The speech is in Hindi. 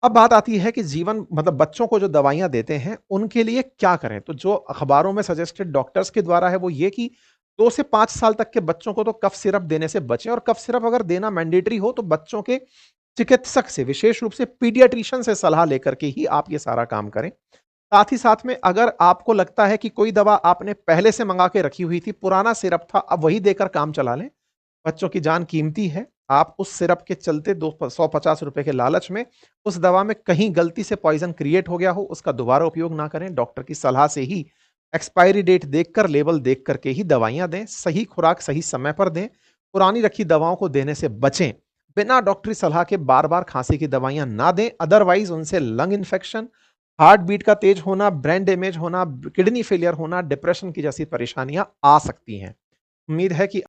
अब बात आती है कि जीवन मतलब बच्चों को जो दवाइयाँ देते हैं, उनके लिए क्या करें? तो जो अखबारों में सजेस्टेड डॉक्टर्स के द्वारा है, वो ये कि 2 से 5 साल तक के बच्चों को तो कफ सिरप देने से बचें और कफ सिरप अगर देना मैंडेटरी हो, तो बच्चों के चिकित्सक से, विशेष रूप से पीडियाट्रिशियन से सलाह लेकर के ही आप ये सारा काम करें। साथ ही साथ में अगर आपको लगता है कि कोई दवा आपने पहले से मंगा के रखी हुई थी, पुराना सिरप था, अब वही देकर काम चला लें। बच्चों की जान कीमती है। आप उस सिरप के चलते दो ₹150 के लालच में उस दवा में कहीं गलती से पॉइज़न क्रिएट हो गया हो, उसका दोबारा उपयोग ना करें। डॉक्टर की सलाह से ही एक्सपायरी डेट देखकर, लेबल देख कर के ही दवाइयाँ दें। सही खुराक सही समय पर दें। पुरानी रखी दवाओं को देने से बचें। बिना डॉक्टरी सलाह के बार-बार खाँसी की दवाइयाँ ना दें, अदरवाइज़ उनसे लंग इन्फेक्शन, हार्ट बीट का तेज होना, ब्रेन डैमेज होना, किडनी फेलियर होना, डिप्रेशन की जैसी परेशानियाँ आ सकती हैं। उम्मीद है कि